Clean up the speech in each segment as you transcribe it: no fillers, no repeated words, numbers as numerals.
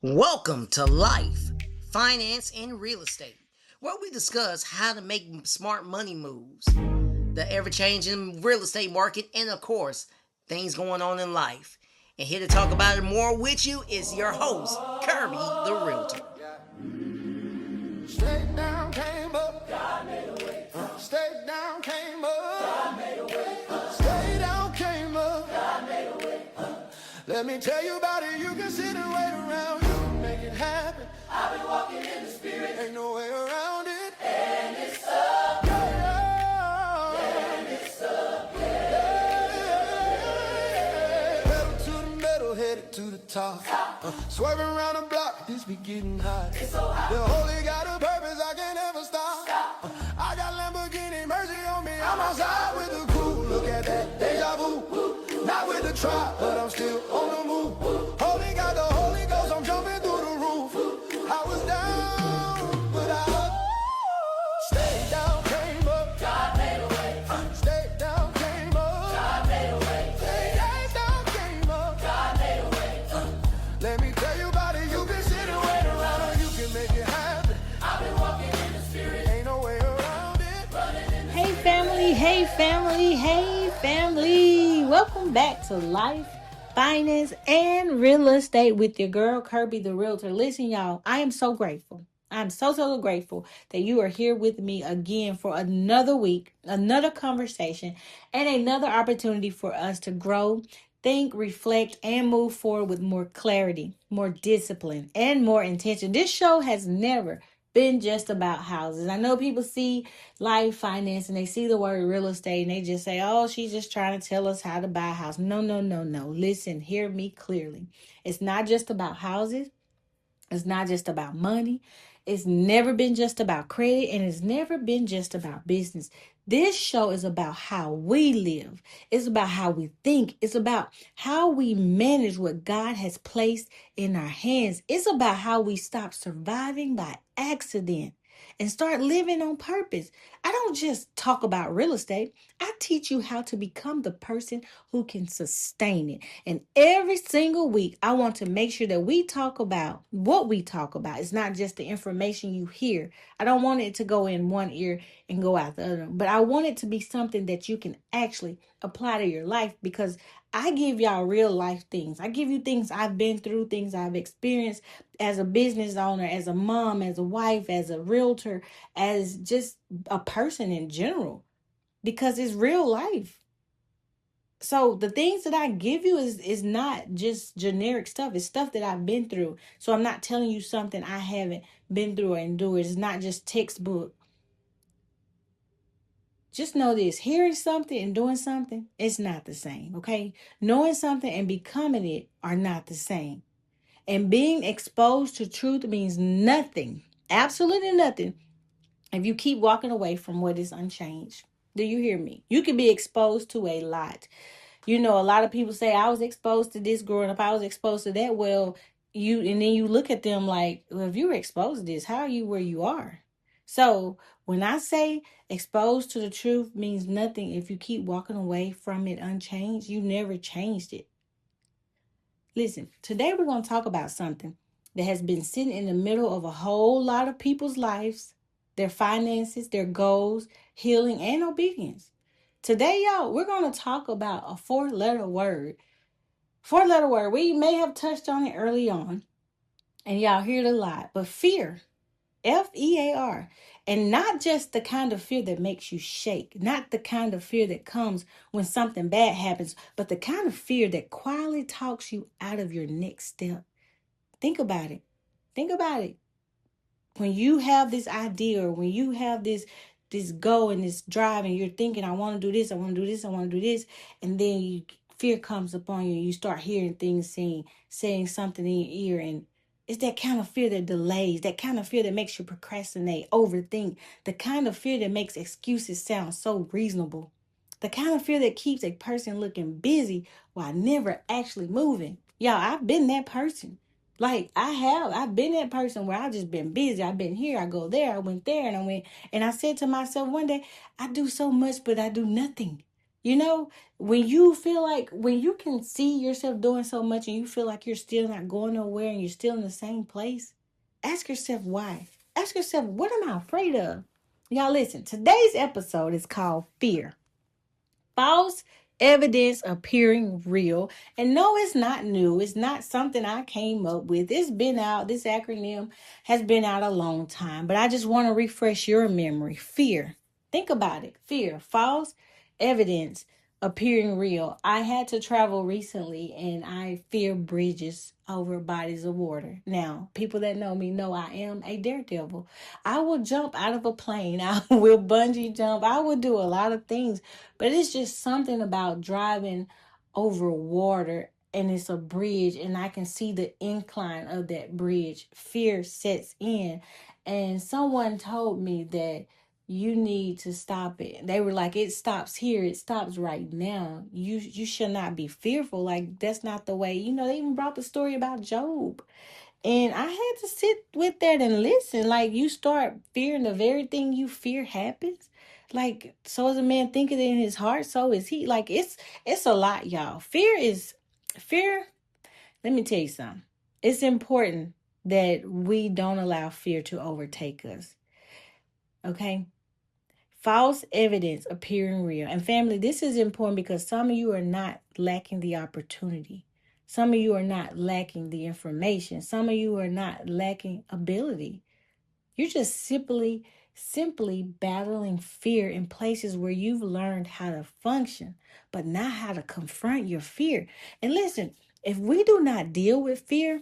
Welcome to Life, Finance, and Real Estate, where we discuss how to make smart money moves, the ever changing real estate market, and of course, things going on in life. And here to talk about it more with you is your host, Kirby the Realtor. Straight down, came up. God made a way. Straight down, came up. God made a way. Straight down, came up. God made a way. Let me tell you about it. You can sit and wait around. You can make it happen. I've been walking in the spirit. Ain't no way around it. And it's up. Yeah. And it's up. Yeah. Pedal to the metal, headed to the top. Swerving around the block, this be getting hot. It's so hot. The holy got a purpose, I can't ever stop. I got Lamborghini, mercy on me. I'm outside with the crew. Look at that, deja vu. Not with the trap, but I'm still on the move. Holy got the Holy Ghost, I'm jumping through the roof. I was down, but I stayed down, came up. God made a way. Stayed down, came up. God made a way. Stayed down, came up. God made a way. Let me tell you about it. You can sit and wait around, or you can make it happen. I've been walking in the spirit. Ain't no way around it. Hey family, hey family, hey family. Welcome back to Life, Finance, and Real Estate with your girl, Kirby the Realtor. Listen, y'all, I am so grateful. I'm so grateful that you are here with me again for another week, another conversation, and another opportunity for us to grow, think, reflect, and move forward with more clarity, more discipline, and more intention. This show has never been just about houses. I know people see life, finance, and they see the word real estate and they just say, oh, she's just trying to tell us how to buy a house. No. Listen, hear me clearly. It's not just about houses. It's not just about money. It's never been just about credit, and it's never been just about business. This show is about how we live. It's about how we think. It's about how we manage what God has placed in our hands. It's about how we stop surviving by accident and start living on purpose. I don't just talk about real estate. I teach you how to become the person who can sustain it. And every single week, I want to make sure that we talk about what we talk about. It's not just the information you hear. I don't want it to go in one ear and go out the other, but I want it to be something that you can actually apply to your life, because I give y'all real life things. I give you things I've been through, things I've experienced as a business owner, as a mom, as a wife, as a realtor, as just a person in general, because it's real life. So the things that I give you is not just generic stuff. It's stuff that I've been through. So I'm not telling you something I haven't been through or endured. It's not just textbook. Just know this: hearing something and doing something, it's not the same, okay? Knowing something and becoming it are not the same. And being exposed to truth means nothing, absolutely nothing, if you keep walking away from what is unchanged. Do you hear me? You can be exposed to a lot. You know, a lot of people say, I was exposed to this growing up, I was exposed to that. Well, and then you look at them like, well, if you were exposed to this, how are you where you are? So when I say exposed to the truth means nothing if you keep walking away from it unchanged, you never changed it. Listen, today we're going to talk about something that has been sitting in the middle of a whole lot of people's lives, their finances, their goals, healing, and obedience. Today, y'all, we're going to talk about a four-letter word. Four-letter word. We may have touched on it early on, and y'all hear it a lot, but fear. Fear. And not just the kind of fear that makes you shake, not the kind of fear that comes when something bad happens, but the kind of fear that quietly talks you out of your next step. Think about it. Think about it. When you have this idea, or when you have this goal and this drive, and you're thinking, I want to do this, I want to do this, I want to do this, and then fear comes upon you and you start hearing things saying something in your ear, and it's that kind of fear that delays, that kind of fear that makes you procrastinate, overthink, the kind of fear that makes excuses sound so reasonable, the kind of fear that keeps a person looking busy while never actually moving. Y'all, I've been that person. Like I've been that person where I've just been busy. I've been here, I go there, I went there, and I said to myself one day, I do so much, but I do nothing. You know, when you feel like, when you can see yourself doing so much and you feel like you're still not going nowhere and you're still in the same place, ask yourself why. Ask yourself, what am I afraid of? Y'all listen, today's episode is called Fear. False evidence appearing real. And no, it's not new. It's not something I came up with. It's been out. This acronym has been out a long time. But I just want to refresh your memory. Fear. Think about it. Fear. False evidence appearing real. I had to travel recently and I fear bridges over bodies of water. Now, people that know me know I am a daredevil. I will jump out of a plane. I will bungee jump. I will do a lot of things. But it's just something about driving over water and it's a bridge and I can see the incline of that bridge. Fear sets in. And someone told me that you need to stop it. They were like, it stops here. It stops right now. You should not be fearful. Like, that's not the way. You know, they even brought the story about Job. And I had to sit with that and listen. Like, you start fearing the very thing you fear happens. Like, so as a man thinketh in his heart, so is he. Like, it's a lot, y'all. Fear. Let me tell you something. It's important that we don't allow fear to overtake us. Okay? False evidence appearing real. And family, this is important because some of you are not lacking the opportunity. Some of you are not lacking the information. Some of you are not lacking ability. You're just simply battling fear in places where you've learned how to function, but not how to confront your fear. And listen, if we do not deal with fear,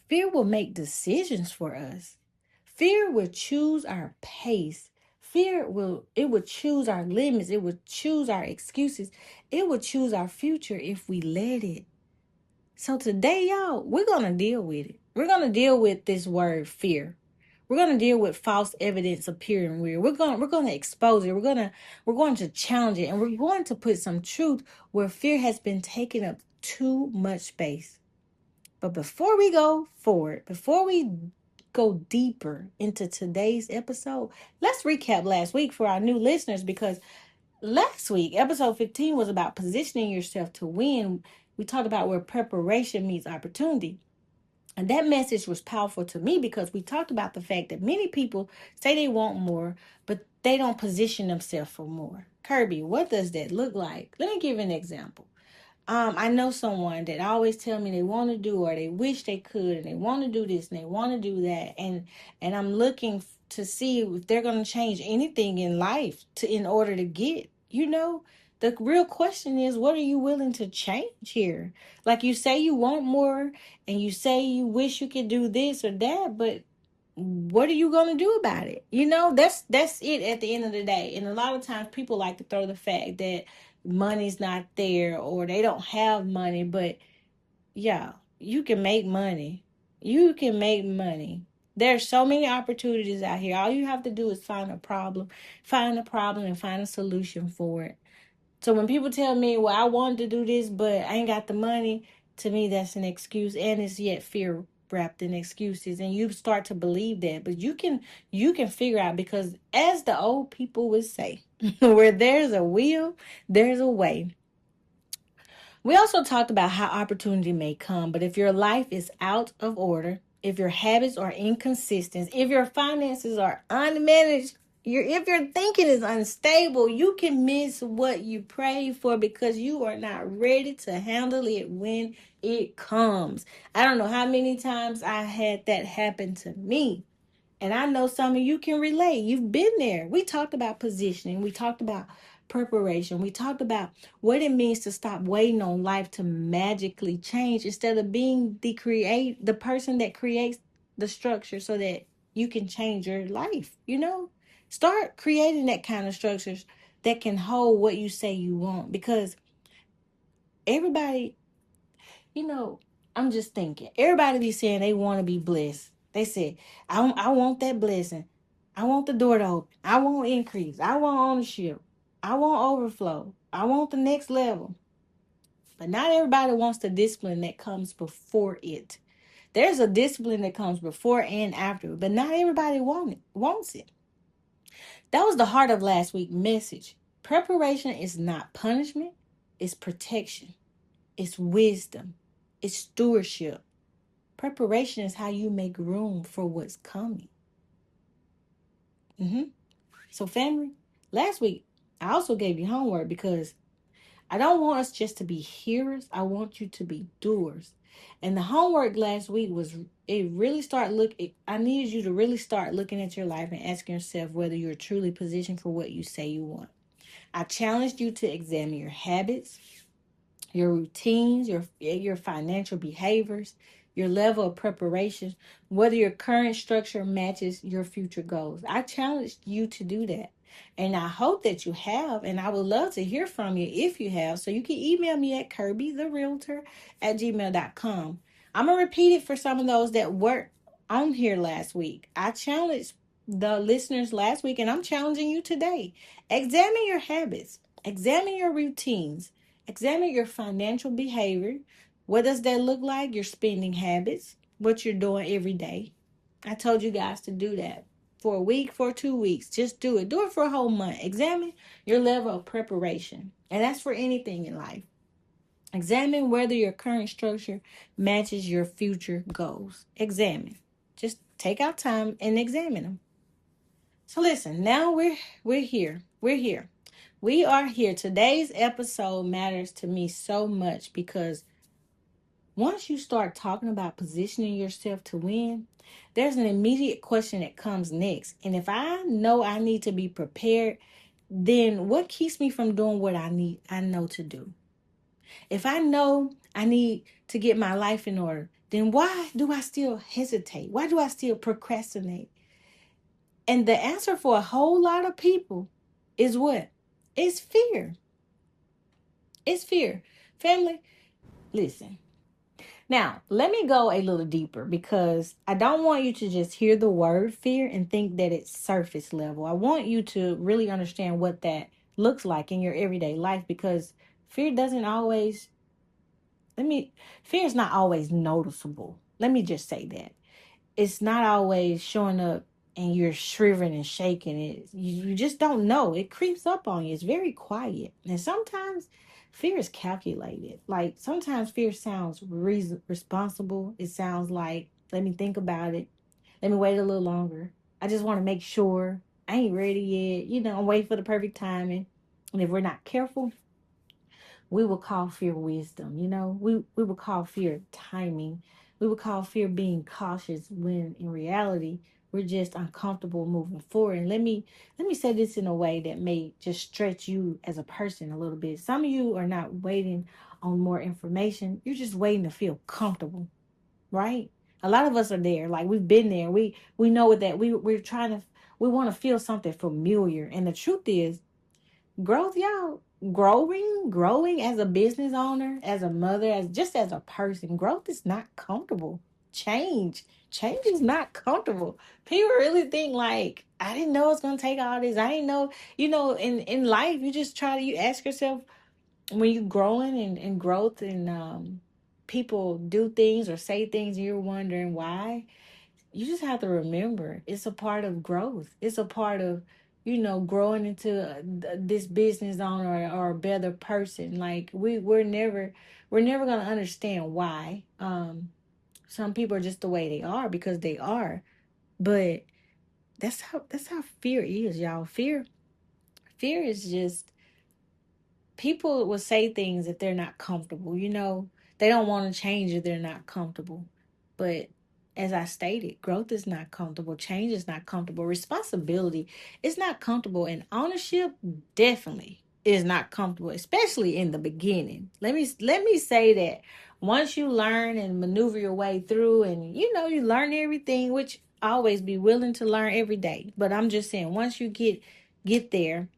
fear will make decisions for us. Fear will choose our pace. It will choose our limits. It will choose our excuses. It will choose our future if we let it. So today, y'all, we're going to deal with it. We're going to deal with this word fear. We're going to deal with false evidence appearing real. We're going to expose it. We're going to challenge it, and we're going to put some truth where fear has been taking up too much space. But before we go forward, before we go deeper into today's episode, let's recap last week for our new listeners, because last week, episode 15 was about positioning yourself to win. We talked about where preparation meets opportunity. And that message was powerful to me because we talked about the fact that many people say they want more, but they don't position themselves for more. Kirby, what does that look like? Let me give you an example. I know someone that always tell me they want to do, or they wish they could, and they want to do this and they want to do that, and I'm looking to see if they're going to change anything in life in order to get. The real question is, what are you willing to change here? Like, you say you want more, and you say you wish you could do this or that, but what are you going to do about it? That's it at the end of the day. And a lot of times people like to throw the fact that money's not there or they don't have money. But yeah, you can make money. You can make money. There's so many opportunities out here. All you have to do is find a problem and find a solution for it. So when people tell me, well, I wanted to do this, but I ain't got the money, to me, that's an excuse. And it's yet fear wrapped in excuses. And you start to believe that. But you can figure out, because as the old people would say, where there's a will, there's a way. We also talked about how opportunity may come, but if your life is out of order, if your habits are inconsistent, if your finances are unmanaged, if your thinking is unstable, you can miss what you prayed for because you are not ready to handle it when it comes. I don't know how many times I had that happen to me. And I know some of you can relate. You've been there. We talked about positioning. We talked about preparation. We talked about what it means to stop waiting on life to magically change instead of being the person that creates the structure so that you can change your life. Start creating that kind of structures that can hold what you say you want, because everybody, I'm just thinking, everybody be saying they want to be blessed. They say, I want that blessing. I want the door to open. I want increase. I want ownership. I want overflow. I want the next level. But not everybody wants the discipline that comes before it. There's a discipline that comes before and after, but not everybody wants it. That was the heart of last week's message. Preparation is not punishment, it's protection, it's wisdom, it's stewardship. Preparation is how you make room for what's coming. So, family, last week I also gave you homework because I don't want us just to be hearers. I want you to be doers. And the homework last week was I needed you to really start looking at your life and asking yourself whether you're truly positioned for what you say you want. I challenged you to examine your habits, your routines, your financial behaviors, your level of preparation, whether your current structure matches your future goals. I challenged you to do that. And I hope that you have, and I would love to hear from you if you have. So you can email me at KirbyTheRealtor@gmail.com. I'm going to repeat it for some of those that weren't on here last week. I challenged the listeners last week, and I'm challenging you today. Examine your habits, examine your routines, examine your financial behavior. What does that look like? Your spending habits, what you're doing every day. I told you guys to do that for a week, for 2 weeks. Just do it. Do it for a whole month. Examine your level of preparation. And that's for anything in life. Examine whether your current structure matches your future goals. Examine. Just take out time and examine them. So listen, now we're here. We're here. We are here. Today's episode matters to me so much because once you start talking about positioning yourself to win, there's an immediate question that comes next. And if I know I need to be prepared, then what keeps me from doing what I know to do? If I know I need to get my life in order, then why do I still hesitate? Why do I still procrastinate? And the answer for a whole lot of people is what? It's fear. It's fear. Family, listen. Now, let me go a little deeper because I don't want you to just hear the word fear and think that it's surface level. I want you to really understand what that looks like in your everyday life because fear doesn't always, fear is not always noticeable. Let me just say that. It's not always showing up and you're shivering and shaking. You just don't know. It creeps up on you. It's very quiet. And sometimes fear is calculated. Like sometimes fear sounds responsible. It sounds like, let me think about it. Let me wait a little longer. I just want to make sure I ain't ready yet. I'm waiting for the perfect timing. And if we're not careful, we will call fear wisdom. We will call fear timing. We will call fear being cautious when in reality we're just uncomfortable moving forward. And let me say this in a way that may just stretch you as a person a little bit. Some of you are not waiting on more information. You're just waiting to feel comfortable, right? A lot of us are there. Like we've been there. We know that we want to feel something familiar. And the truth is, growth, y'all, growing as a business owner, as a mother, as a person, growth is not comfortable. Change is not comfortable. People really think like, I didn't know it's gonna take all this. I didn't know, in life you ask yourself when you growing and growth and people do things or say things and you're wondering why. You just have to remember it's a part of growth. It's a part of, growing into this business owner or a better person. Like we're never going to understand why. Some people are just the way they are because they are. But that's how fear is, y'all. Fear is just people will say things if they're not comfortable. They don't want to change if they're not comfortable. But as I stated, growth is not comfortable. Change is not comfortable. Responsibility is not comfortable. And ownership definitely is not comfortable, especially in the beginning. Let me say that once you learn and maneuver your way through and you learn everything, which I always be willing to learn every day. But I'm just saying once you get there,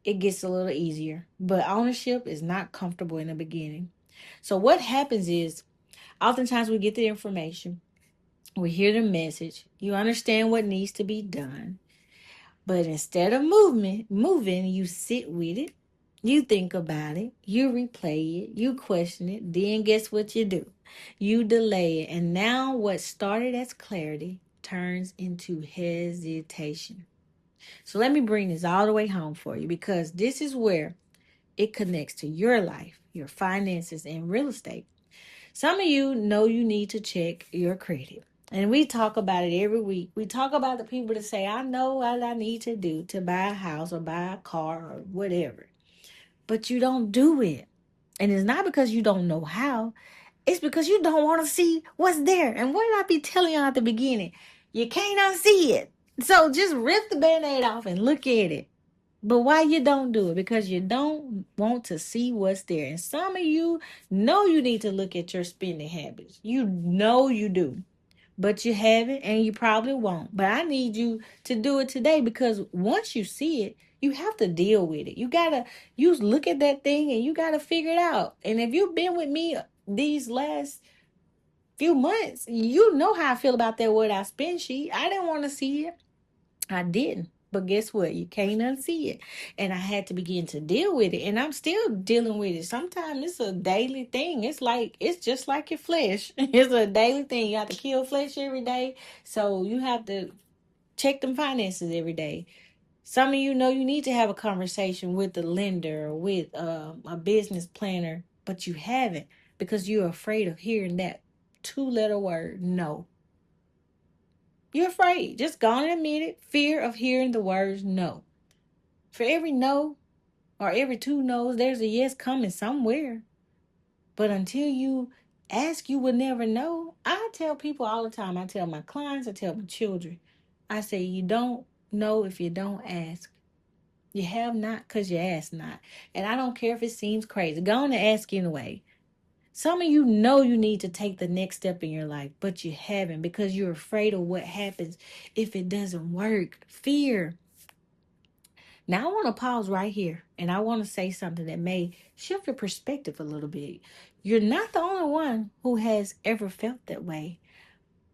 it gets a little easier. But ownership is not comfortable in the beginning. So what happens is oftentimes we get the information, we hear the message, you understand what needs to be done. But instead of moving, you sit with it, you think about it, you replay it, you question it, then guess what you do? You delay it. And now what started as clarity turns into hesitation. So let me bring this all the way home for you, because this is where it connects to your life, your finances, and real estate. Some of you know you need to check your credit. And we talk about it every week. We talk about the people that say, I know what I need to do to buy a house or buy a car or whatever. But you don't do it. And it's not because you don't know how. It's because you don't want to see what's there. And what did I be telling you at the beginning? You can't unsee it. So just rip the band-aid off and look at it. But why you don't do it? Because you don't want to see what's there. And some of you know you need to look at your spending habits. You know you do. But you haven't, and you probably won't. But I need you to do it today, because once you see it, you have to deal with it. You look at that thing and you gotta figure it out. And if you've been with me these last few months, you know how I feel about that what I spend sheet. I didn't want to see it. I didn't. But guess what? You can't unsee it. And I had to begin to deal with it. And I'm still dealing with it. Sometimes it's a daily thing. It's just like your flesh. It's a daily thing. You have to kill flesh every day. So you have to check them finances every day. Some of you know you need to have a conversation with the lender or with a business planner, but you haven't, because you're afraid of hearing that 2-letter word, no. You're afraid. Just go on and admit it. Fear of hearing the words no. For every no or every 2 no's, there's a yes coming somewhere. But until you ask, you will never know. I tell people all the time. I tell my clients, I tell my children. I say, you don't know if you don't ask. You have not because you ask not. And I don't care if it seems crazy. Go on and ask anyway. Some of you know you need to take the next step in your life, but you haven't, because you're afraid of what happens if it doesn't work. Fear. Now I want to pause right here, and I want to say something that may shift your perspective a little bit. You're not the only one who has ever felt that way.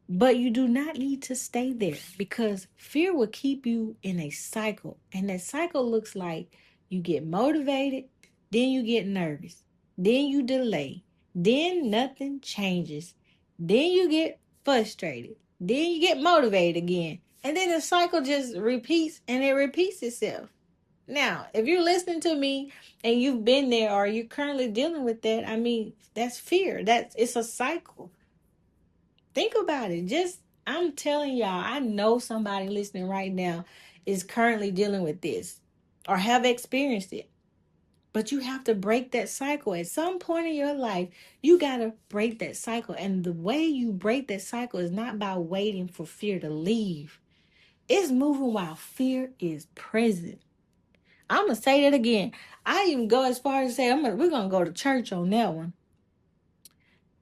But you do not need to stay there, because fear will keep you in a cycle. And that cycle looks like you get motivated, then you get nervous, then you delay, then nothing changes, then you get frustrated, then you get motivated again. And then the cycle just repeats, and it repeats itself. Now, if you're listening to me and you've been there, or you're currently dealing with that, I mean, that's fear. It's a cycle. Think about it. I'm telling y'all, I know somebody listening right now is currently dealing with this or have experienced it. But you have to break that cycle. At some point in your life, you got to break that cycle. And the way you break that cycle is not by waiting for fear to leave. It's moving while fear is present. I'm going to say that again. I even go as far as to say, we're going to go to church on that one.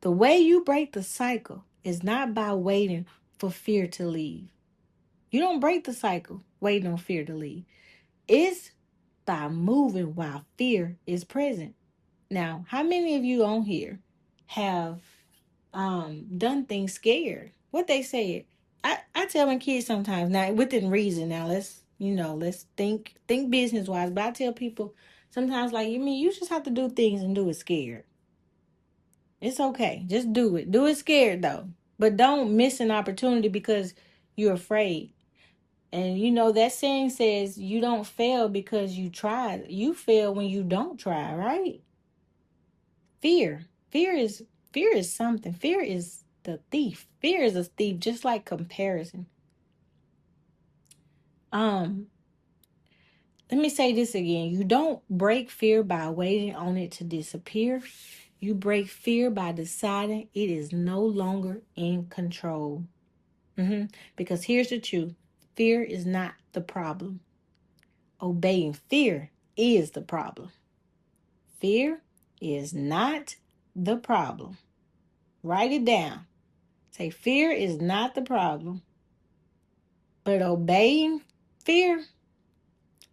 The way you break the cycle is not by waiting for fear to leave. You don't break the cycle waiting on fear to leave. It's by moving while fear is present. Now, how many of you on here have done things scared? What they said. I tell my kids sometimes, now within reason, now let's think business wise, but I tell people sometimes, like, you just have to do things and do it scared. It's okay. Just do it. Do it scared though. But don't miss an opportunity because you're afraid. And that saying says you don't fail because you tried. You fail when you don't try, right? Fear. Fear is something. Fear is the thief. Fear is a thief, just like comparison. Let me say this again. You don't break fear by waiting on it to disappear. You break fear by deciding it is no longer in control. Because here's the truth. Fear is not the problem. Obeying fear is the problem. Fear is not the problem. Write it down. Say, fear is not the problem. But obeying fear,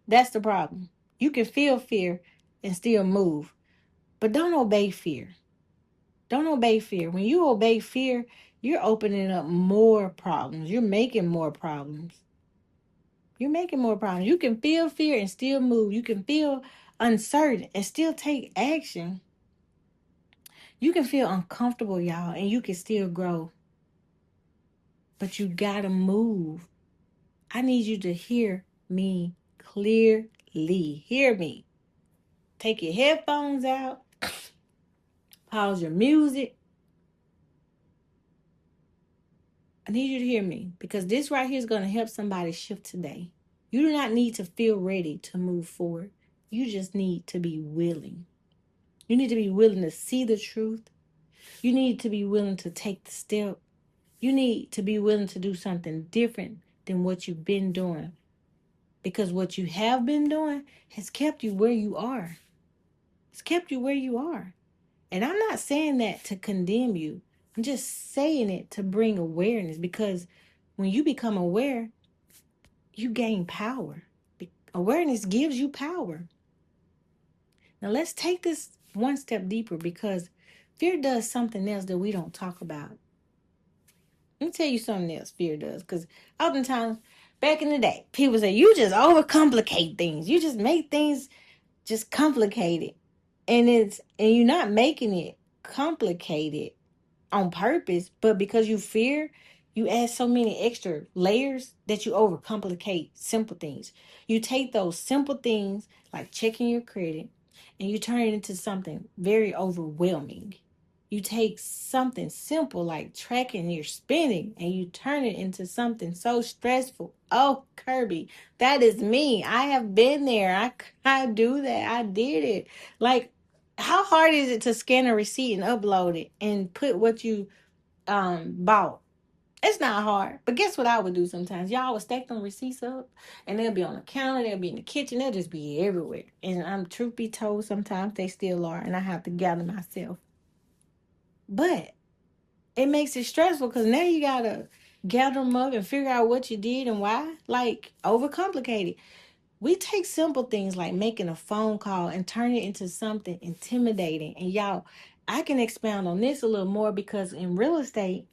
that's the problem. You can feel fear and still move. But don't obey fear. Don't obey fear. When you obey fear, you're opening up more problems. You're making more problems. You're making more problems. You can feel fear and still move. You can feel uncertain and still take action. You can feel uncomfortable, y'all, and you can still grow. But you gotta move. I need you to hear me clearly. Hear me. Take your headphones out. Pause your music. I need you to hear me because this right here is going to help somebody shift today. You do not need to feel ready to move forward. You just need to be willing. You need to be willing to see the truth. You need to be willing to take the step. You need to be willing to do something different than what you've been doing. Because what you have been doing has kept you where you are. It's kept you where you are. And I'm not saying that to condemn you. I'm just saying it to bring awareness because when you become aware, you gain power. Awareness gives you power. Now let's take this one step deeper because fear does something else that we don't talk about. Let me tell you something else fear does. Because oftentimes, back in the day, people say, you just overcomplicate things. You just make things just complicated. And you're not making it complicated on purpose, but because you fear, you add so many extra layers that you overcomplicate simple things. You take those simple things like checking your credit and you turn it into something very overwhelming. You take something simple like tracking your spending and you turn it into something so stressful. Oh, Kirby, that is me. I have been there. I do that. I did it. Like, how hard is it to scan a receipt and upload it and put what you bought? It's not hard. But guess what I would do sometimes? Y'all would stack them receipts up and they'll be on the counter, they'll be in the kitchen, they'll just be everywhere. And truth be told, sometimes they still are, and I have to gather myself. But it makes it stressful because now you gotta gather them up and figure out what you did and why. Like, overcomplicated. We take simple things like making a phone call and turn it into something intimidating. And y'all, I can expound on this a little more because in real estate,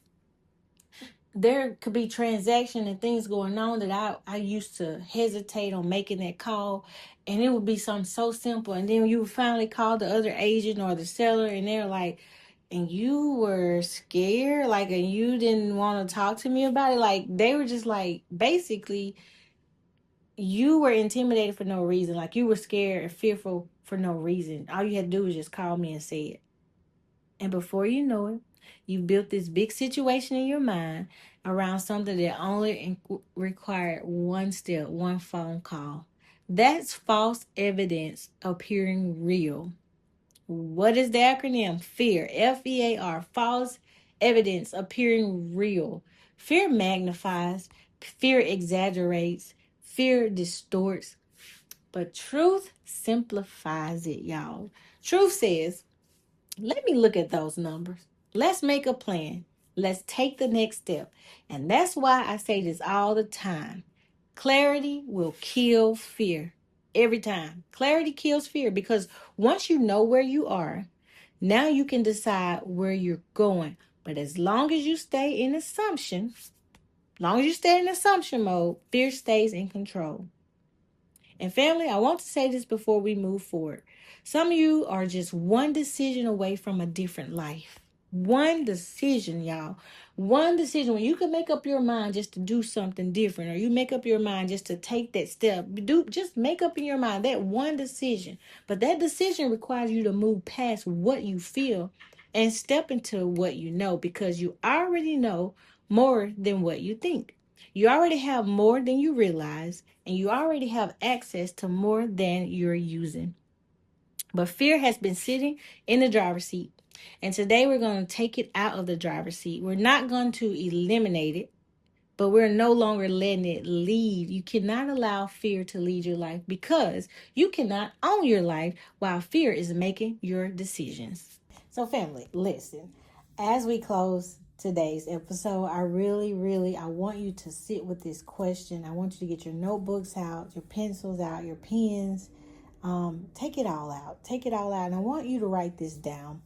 there could be transaction and things going on that I used to hesitate on making that call, and it would be something so simple, and then you would finally call the other agent or the seller and they're like, and you were scared, like, and you didn't want to talk to me about it. Like, they were just like, basically, you were intimidated for no reason. Like, you were scared and fearful for no reason. All you had to do was just call me and say it. And before you know it, you built this big situation in your mind around something that only required one step, one phone call. That's false evidence appearing real. What is the acronym? FEAR. FEAR. False evidence appearing real. Fear magnifies. Fear exaggerates. Fear distorts. But truth simplifies it, y'all. Truth says, let me look at those numbers. Let's make a plan. Let's take the next step. And that's why I say this all the time. Clarity will kill fear. Every time. Clarity kills fear because once you know where you are, now you can decide where you're going. But as long as you stay in assumption, mode, fear stays in control. And family, I want to say this before we move forward. Some of you are just one decision away from a different life. One decision, y'all. One decision when you can make up your mind just to do something different, or you make up your mind just to take that step. Just make up in your mind that one decision. But that decision requires you to move past what you feel and step into what you know, because you already know more than what you think. You already have more than you realize, and you already have access to more than you're using. But fear has been sitting in the driver's seat. And today we're going to take it out of the driver's seat. We're not going to eliminate it, but we're no longer letting it lead. You cannot allow fear to lead your life because you cannot own your life while fear is making your decisions. So family, listen, as we close today's episode, I want you to sit with this question. I want you to get your notebooks out, your pencils out, your pens. Take it all out. Take it all out. And I want you to write this down.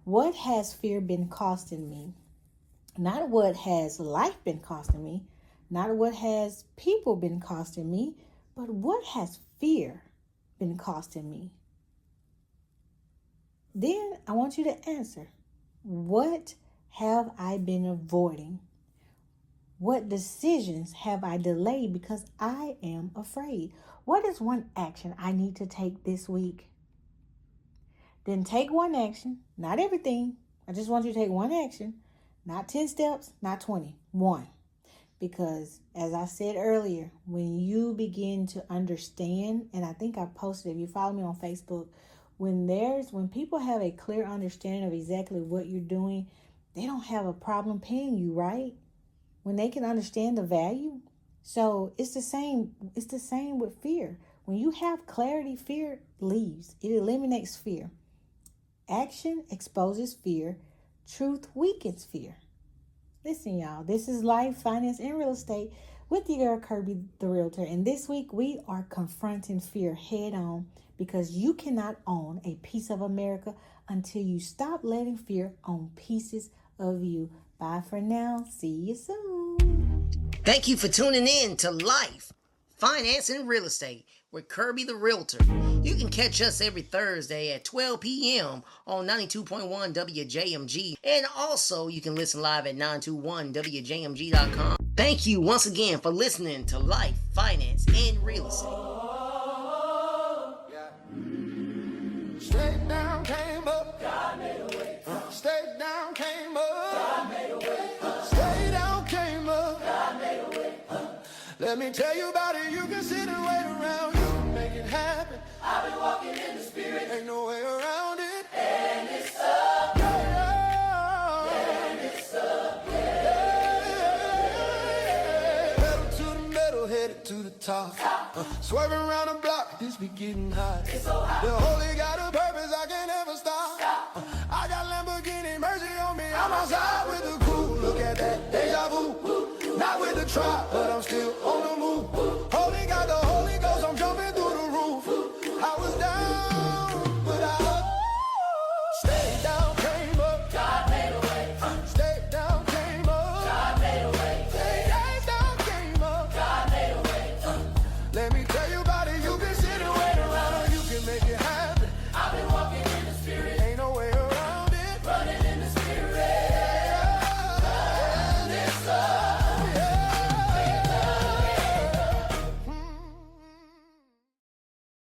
What has fear been costing me? Not what has life been costing me. Not what has people been costing me. But what has fear been costing me? Then I want you to answer. What have I been avoiding? What has fear been costing me? Not what has people been costing me, but what has fear been costing me? Then I want you to answer. What have I been avoiding? What have fear been costing me? Then I want you to answer. What have I been avoiding? What has fear been costing me? Not what has people been costing me, but what has fear been costing me? Then I want you to answer. What What decisions have I delayed because I am afraid? What is one action I need to take this week? Then take one action, not everything. I just want you to take one action, not 10 steps, not 20, one. Because as I said earlier, when you begin to understand, and I think I posted, if you follow me on Facebook, when people have a clear understanding of exactly what you're doing, they don't have a problem paying you, right? When they can understand the value. So it's the same with fear. When you have clarity, fear leaves. It eliminates fear. Action exposes fear. Truth weakens fear. Listen, y'all, this is Life, Finance, and Real Estate with your girl, Kirby the Realtor. And this week, we are confronting fear head on because you cannot own a piece of America until you stop letting fear own pieces of you. Bye for now. See you soon. Thank you for tuning in to Life, Finance, and Real Estate with Kirby the Realtor. You can catch us every Thursday at 12 p.m. on 92.1 WJMG. And also, you can listen live at 921WJMG.com. Thank you once again for listening to Life, Finance, and Real Estate. Straight down, came up. God made a way. Straight down, came up. God made a way. Straight down, came up. God made a way. Let me tell you about it. You can sit and wait around. You can make it happen. I've been walking in the spirit. Ain't no way around it. And it's up. Yeah. And it's up. Yeah. Pedal to the metal, headed to the top. Swerving around the block, this be getting hot. It's so hot. The Holy got a purpose, I can't ever stop. I got Lamborghini Mercy on me. I'm outside with the crew. Look at that, deja vu. Not with the trap, but I'm still